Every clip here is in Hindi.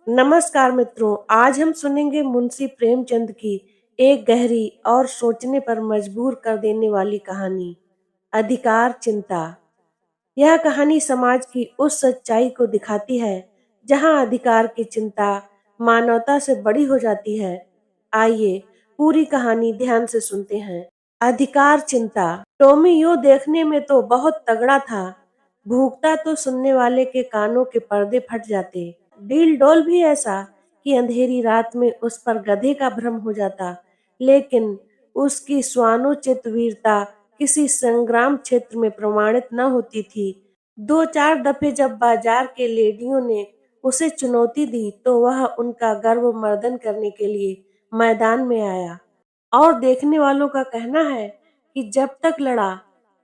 नमस्कार मित्रों, आज हम सुनेंगे मुंशी प्रेमचंद की एक गहरी और सोचने पर मजबूर कर देने वाली कहानी, अधिकार चिंता। यह कहानी समाज की उस सच्चाई को दिखाती है जहां अधिकार की चिंता मानवता से बड़ी हो जाती है। आइए पूरी कहानी ध्यान से सुनते हैं। अधिकार चिंता। टॉमी यूं देखने में तो बहुत तगड़ा था, भूखता तो सुनने वाले के कानों के पर्दे फट जाते। डील डोल भी ऐसा कि अंधेरी रात में उस पर गधे का भ्रम हो जाता, लेकिन उसकी स्वानोचित वीरता किसी संग्राम क्षेत्र में प्रमाणित न होती थी। दो चार दफे जब बाजार के लेडियों ने उसे चुनौती दी तो वह उनका गर्व मर्दन करने के लिए मैदान में आया, और देखने वालों का कहना है कि जब तक लड़ा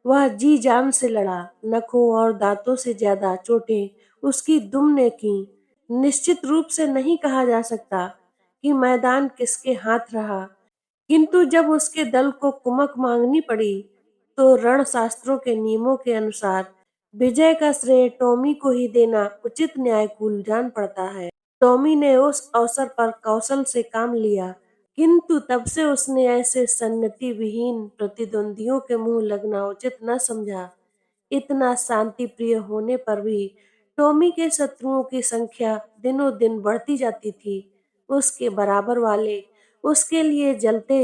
वह जी जान से लड़ा। नखों और दांतों से ज्यादा चोटें उसकी दुम ने की। निश्चित रूप से नहीं कहा जा सकता कि मैदान किसके हाथ रहा, किंतु जब उसके दल को कुमक मांगनी पड़ी तो रणशास्त्रों के नियमों के अनुसार विजय का श्रेय टॉमी को ही देना उचित न्यायकूल जान पड़ता है। टॉमी ने उस अवसर पर कौशल से काम लिया, किंतु तब से उसने ऐसे सन्नति विहीन प्रतिद्वंदियों के मुंह लगना उचित न समझा। इतना शांति प्रिय होने पर भी टॉमी के शत्रुओं की संख्या दिनों दिन बढ़ती जाती थी। उसके बराबर वाले उसके लिए जलते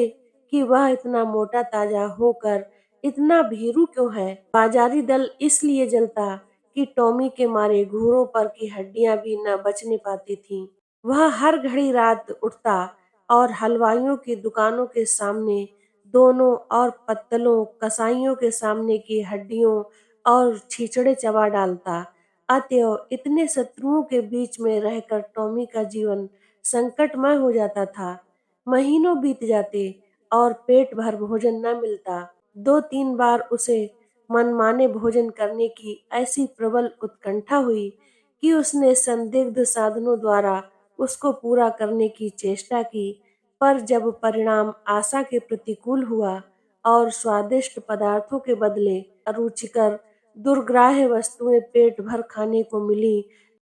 कि वह इतना मोटा ताजा होकर इतना भीरू क्यों है। बाजारी दल इसलिए जलता कि टॉमी के मारे घूरों पर की हड्डियां भी न बचने पाती थीं। वह हर घड़ी रात उठता और हलवाइयों की दुकानों के सामने दोनों और पत्तलों कसाईयों के सामने की हड्डियों और छींचड़े चबा डालता। अतएव इतने शत्रुओं के बीच में रहकर टॉमी का जीवन संकटमय हो जाता था। महीनों बीत जाते और पेट भर भोजन न मिलता। दो तीन बार उसे मनमाने भोजन करने की ऐसी प्रबल उत्कंठा हुई कि उसने संदिग्ध साधनों द्वारा उसको पूरा करने की चेष्टा की, पर जब परिणाम आशा के प्रतिकूल हुआ और स्वादिष्ट पदार्थों के बदले अरुचिकर दुर्ग्राह्य वस्तुएं पेट भर खाने को मिली,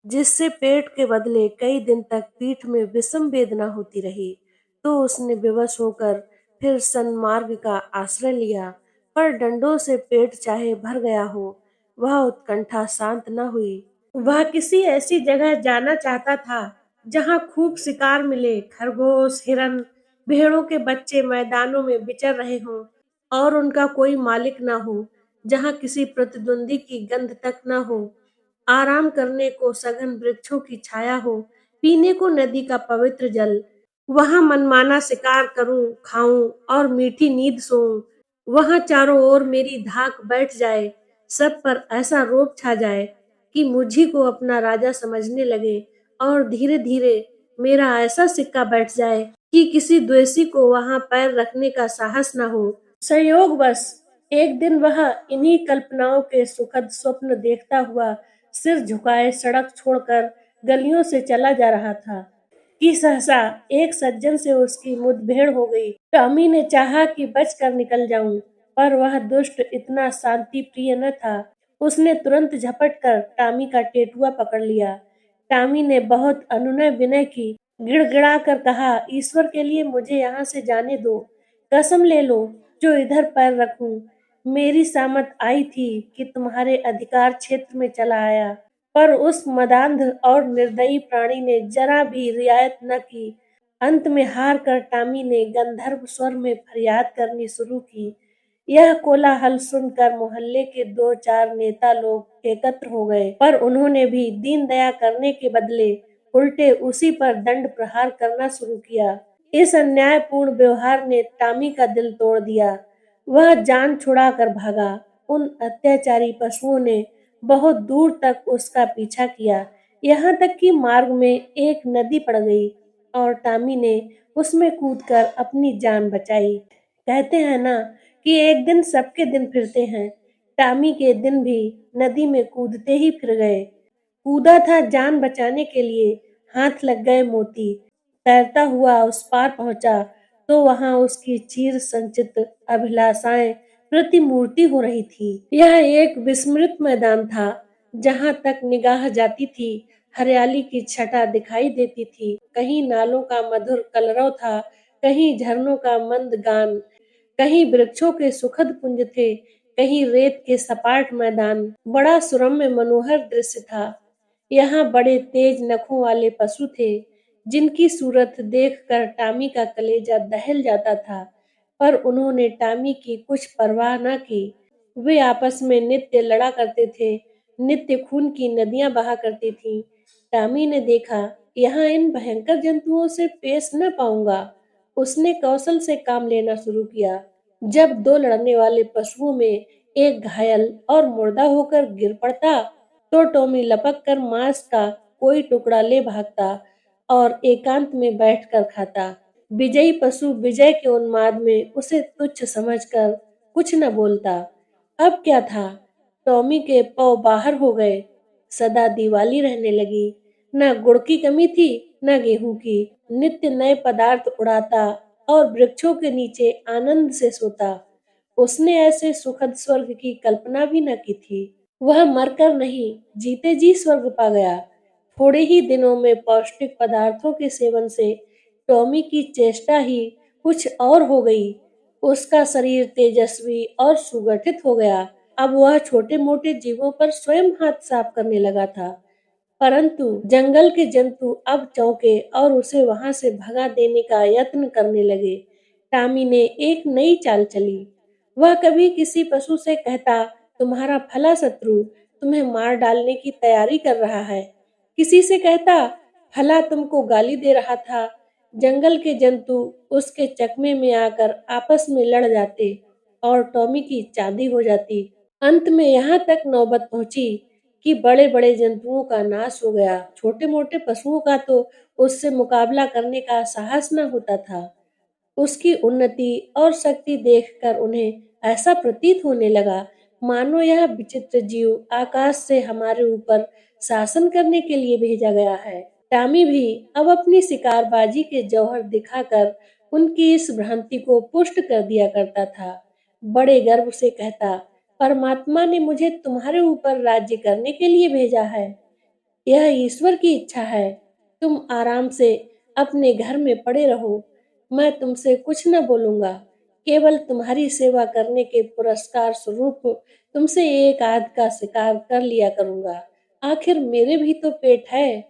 जिससे पेट के बदले कई दिन तक पीठ में विषम वेदना होती रही, तो उसने विवश होकर फिर सन्मार्ग का आश्रय लिया। पर डंडों से पेट चाहे भर गया हो, वह उत्कंठा शांत न हुई। वह किसी ऐसी जगह जाना चाहता था जहां खूब शिकार मिले, खरगोश, हिरन, भेड़ों के बच्चे मैदानों में विचर रहे हों और उनका कोई मालिक न हो, जहां किसी प्रतिद्वंदी की गंध तक न हो, आराम करने को सघन वृक्षों की छाया हो, पीने को नदी का पवित्र जल। वहां मनमाना शिकार करूं, खाऊं और मीठी नींद सोऊं। वहां चारों ओर मेरी धाक बैठ जाए, सब पर ऐसा रोब छा जाए कि मुझी को अपना राजा समझने लगे, और धीरे धीरे मेरा ऐसा सिक्का बैठ जाए कि किसी द्वेषी को वहां पैर रखने का साहस न हो। संयोगवश एक दिन वह इन्हीं कल्पनाओं के सुखद स्वप्न देखता हुआ सिर झुकाए सड़क छोड़कर गलियों से चला जा रहा था कि सहसा एक सज्जन से उसकी मुठभेड़ हो गई। टॉमी ने चाहा कि बचकर निकल जाऊं, पर वह दुष्ट इतना शांति प्रिय न था। उसने तुरंत झपट कर टॉमी का टेटुआ पकड़ लिया। टॉमी ने बहुत अनुनय विनय की, गिड़गिड़ा कर कहा, ईश्वर के लिए मुझे यहाँ से जाने दो। कसम ले लो जो इधर पैर रखूं। मेरी सामत आई थी कि तुम्हारे अधिकार क्षेत्र में चला आया, पर उस मदांध और निर्दयी प्राणी ने जरा भी रियायत न की। अंत में हार कर टॉमी ने गंधर्व स्वर में फरियाद करनी शुरू की। यह कोलाहल सुनकर मोहल्ले के दो चार नेता लोग एकत्र हो गए, पर उन्होंने भी दीन दया करने के बदले उल्टे उसी पर दंड प्रहार करना शुरू किया। इस अन्यायपूर्ण व्यवहार ने टॉमी का दिल तोड़ दिया। वह जान छुड़ा कर भागा। उन अत्याचारी पशुओं ने बहुत दूर तक उसका पीछा किया, यहाँ तक कि मार्ग में एक नदी पड़ गई और टॉमी ने उसमें कूदकर अपनी जान बचाई। कहते हैं ना कि एक दिन सबके दिन फिरते हैं। टॉमी के दिन भी नदी में कूदते ही फिर गए। कूदा था जान बचाने के लिए, हाथ लग गए मोती। तैरता हुआ उस पार पहुंचा तो वहां उसकी चीर संचित अभिलाषाएं प्रतिमूर्ति हो रही थी। यह एक विस्मृत मैदान था। जहां तक निगाह जाती थी हरियाली की छटा दिखाई देती थी। कहीं नालों का मधुर कलरव था, कहीं झरनों का मंद गान, कहीं वृक्षों के सुखद पुंज थे, कहीं रेत के सपाट मैदान। बड़ा सुरम्य मनोहर दृश्य था। यहाँ बड़े तेज नखों वाले पशु थे, जिनकी सूरत देखकर टॉमी का कलेजा दहल जाता था। पर उन्होंने टॉमी की कुछ परवाह न की। वे आपस में नित्य लड़ा करते थे, नित्य खून की नदियां बहा करती थीं। टॉमी ने देखा, यहाँ इन भयंकर जंतुओं से पेश न पाऊंगा। उसने कौशल से काम लेना शुरू किया। जब दो लड़ने वाले पशुओं में एक घायल और मुर्दा होकर गिर पड़ता, तो टॉमी लपक कर मांस का कोई टुकड़ा ले भागता और एकांत में बैठकर खाता। विजयी पशु विजय के उन्माद में उसे तुच्छ समझकर कुछ न बोलता। अब क्या था, टॉमी के पौ बाहर हो गए। सदा दिवाली रहने लगी। न गुड़ की कमी थी, न गेहूं की। नित्य नए पदार्थ उड़ाता और वृक्षों के नीचे आनंद से सोता। उसने ऐसे सुखद स्वर्ग की कल्पना भी न की थी। वह मरकर नहीं, जीते जी स्वर्ग पा गया। थोड़े ही दिनों में पौष्टिक पदार्थों के सेवन से टॉमी की चेष्टा ही कुछ और हो गई। उसका शरीर तेजस्वी और सुगठित हो गया। अब वह छोटे मोटे जीवों पर स्वयं हाथ साफ करने लगा था। परंतु जंगल के जंतु अब चौंके और उसे वहां से भगा देने का यत्न करने लगे। टॉमी ने एक नई चाल चली। वह कभी किसी पशु से कहता, तुम्हारा फला शत्रु तुम्हें मार डालने की तैयारी कर रहा है। किसी से कहता, फला तुमको गाली दे रहा था। जंगल के जंतु उसके चकमे में आकर आपस में लड़ जाते और टॉमी की चांदी हो जाती। अंत में यहाँ तक नौबत पहुंची कि बड़े बड़े जंतुओं का नाश हो गया। छोटे मोटे पशुओं का तो उससे मुकाबला करने का साहस न होता था। उसकी उन्नति और शक्ति देखकर उन्हें ऐसा प्रतीत होने लगा, मानो यह विचित्र जीव आकाश से हमारे ऊपर शासन करने के लिए भेजा गया है। टॉमी भी अब अपनी शिकारबाजी के जौहर दिखाकर उनकी इस भ्रांति को पुष्ट कर दिया करता था। बड़े गर्व से कहता, परमात्मा ने मुझे तुम्हारे ऊपर राज्य करने के लिए भेजा है। यह ईश्वर की इच्छा है। तुम आराम से अपने घर में पड़े रहो। मैं तुमसे कुछ न बोलूंगा। केवल तुम्हारी सेवा करने के पुरस्कार स्वरूप तुमसे एक आध का शिकार कर लिया करूंगा। आखिर मेरे भी तो पेट है।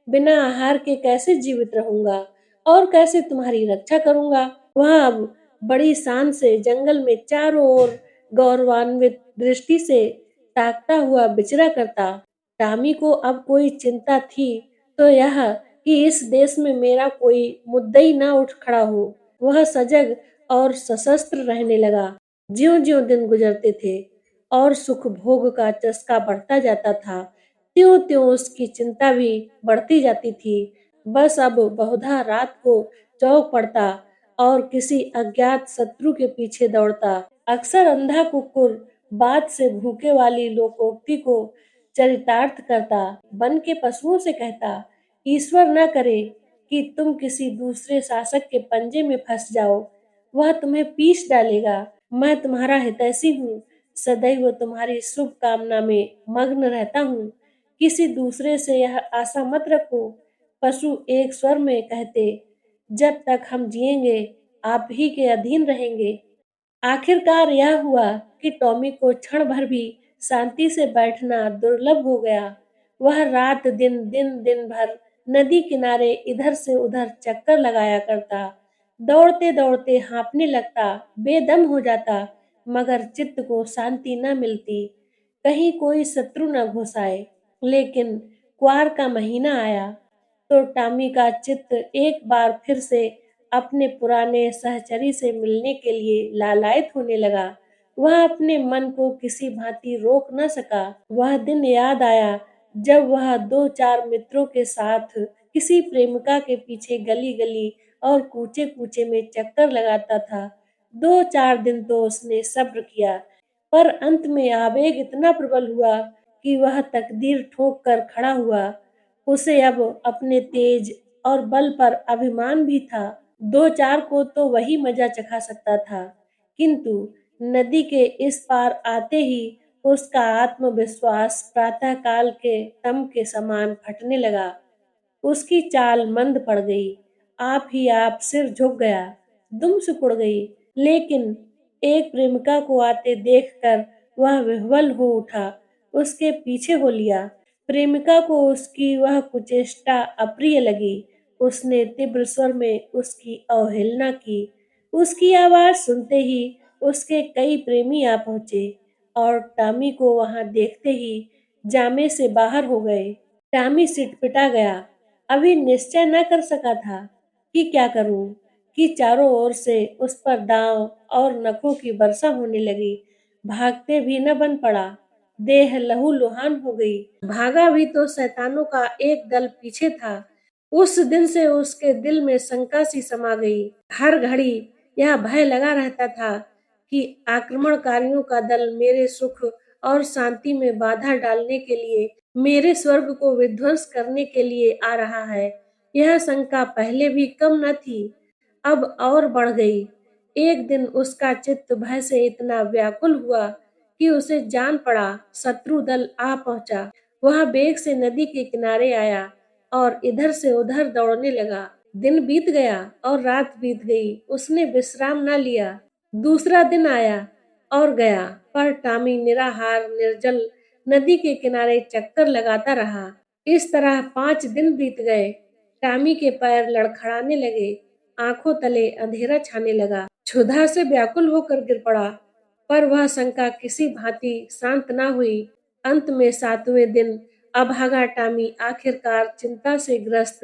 बिना आहार के कैसे जीवित रहूंगा और कैसे तुम्हारी रक्षा करूंगा। वह अब बड़ी शान से जंगल में चारों ओर गौरवान्वित दृष्टि से ताकता हुआ विचरा करता। टॉमी को अब कोई चिंता थी तो यह कि इस देश में मेरा कोई मुद्दई न उठ खड़ा हो। वह सजग और सशस्त्र रहने लगा। ज्यों-ज्यों दिन गुजरते थे और सुख भोग का चस्का बढ़ता जाता था, त्यों-त्यों उसकी चिंता भी बढ़ती जाती थी। बस अब बहुधा रात को चौक पड़ता और किसी अज्ञात शत्रु के पीछे दौड़ता। अक्सर अंधा कुकुर बात से भूखे वाली लोकोक्ति को चरितार्थ करता। वन के पशुओं से कहता, ईश्वर न करे कि तुम किसी दूसरे शासक के पंजे में फंस जाओ। वह तुम्हें पीस डालेगा। मैं तुम्हारा हितैषी हूँ, सदैव तुम्हारी शुभ कामना में मग्न रहता हूँ। किसी दूसरे से यह आशा मत रखो। पशु एक स्वर में कहते, जब तक हम जिएंगे आप ही के अधीन रहेंगे। आखिरकार यह हुआ कि टॉमी को क्षण भर भी शांति से बैठना दुर्लभ हो गया। वह रात दिन दिन दिन भर नदी किनारे इधर से उधर चक्कर लगाया करता। दौड़ते दौड़ते हाँफने लगता, बेदम हो जाता, मगर चित्त को शांति न मिलती। कहीं कोई शत्रु न घुस आए। लेकिन क्वार का महीना आया तो टॉमी का चित्त एक बार फिर से अपने पुराने सहचरी से मिलने के लिए लालायित होने लगा। वह अपने मन को किसी भांति रोक न सका। वह दिन याद आया जब वह दो चार मित्रों के साथ किसी प्रेमिका के पीछे गली गली और कूचे कूचे में चक्कर लगाता था। दो चार दिन तो उसने सब्र किया, पर अंत में आवेग इतना प्रबल हुआ कि वह तकदीर ठोक कर खड़ा हुआ। उसे अब अपने तेज और बल पर अभिमान भी था। दो चार को तो वही मजा चखा सकता था, किंतु नदी के इस पार आते ही उसका आत्मविश्वास प्रातःकाल के तम के समान फटने लगा। उसकी चाल मंद पड़ गई। आप ही आप सिर झुक गया, दुम सिकुड़ गई। लेकिन एक प्रेमिका को आते देखकर वह विह्वल हो उठा, उसके पीछे हो लिया। प्रेमिका को उसकी वह कुचेष्टा अप्रिय लगी। उसने तीव्र स्वर में उसकी अवहेलना की। उसकी आवाज सुनते ही उसके कई प्रेमी आ पहुंचे और टॉमी को वहां देखते ही जामे से बाहर हो गए। टॉमी सिटपिटा गया। अभी निश्चय न कर सका था कि क्या करूं, कि चारों ओर से उस पर दांव और नखों की वर्षा होने लगी। भागते भी न बन पड़ा। देह लहूलुहान हो गई। भागा भी तो शैतानों का एक दल पीछे था। उस दिन से उसके दिल में शंका सी समा गई। हर घड़ी यह भय लगा रहता था कि आक्रमणकारियों का दल मेरे सुख और शांति में बाधा डालने के लिए, मेरे स्वर्ग को विध्वंस करने के लिए आ रहा है। यह शंका पहले भी कम न थी, अब और बढ़ गई। एक दिन उसका चित्त भय से इतना व्याकुल हुआ कि उसे जान पड़ा शत्रु दल आ पहुंचा। वह बेग से नदी के किनारे आया और इधर से उधर दौड़ने लगा। दिन बीत गया और रात बीत गई, उसने विश्राम न लिया। दूसरा दिन आया और गया, पर टॉमी निराहार निर्जल नदी के किनारे चक्कर लगाता रहा। इस तरह 5 दिन बीत गए। टॉमी के पैर लड़खड़ाने लगे, आंखों तले अंधेरा छाने लगा। क्षुधा से व्याकुल होकर गिर पड़ा, पर वह शंका किसी भांति शांत न हुई। अंत में 7वें दिन अभागा टॉमी आखिरकार चिंता से ग्रस्त,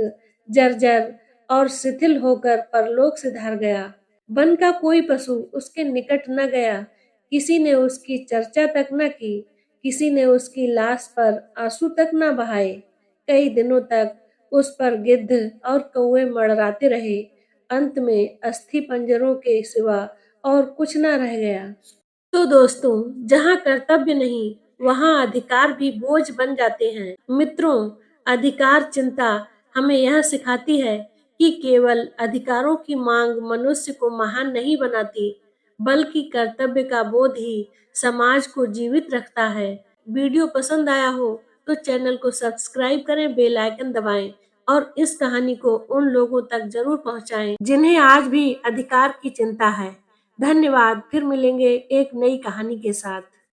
जर्जर और शिथिल होकर परलोक से धार गया। वन का कोई पशु उसके निकट न गया। किसी ने उसकी चर्चा तक न की। किसी ने उसकी लाश पर आंसू तक न बहाए। कई दिनों तक उस पर गिद्ध और कौवे मड़राते रहे। अंत में अस्थि पंजरों के सिवा और कुछ न रह गया। तो दोस्तों, जहाँ कर्तव्य नहीं, वहाँ अधिकार भी बोझ बन जाते हैं। मित्रों, अधिकार चिंता हमें यह सिखाती है कि केवल अधिकारों की मांग मनुष्य को महान नहीं बनाती, बल्कि कर्तव्य का बोध ही समाज को जीवित रखता है। वीडियो पसंद आया हो तो चैनल को सब्सक्राइब करें, बेल आइकन दबाएं और इस कहानी को उन लोगों तक जरूर पहुंचाएं जिन्हें आज भी अधिकार की चिंता है। धन्यवाद। फिर मिलेंगे एक नई कहानी के साथ।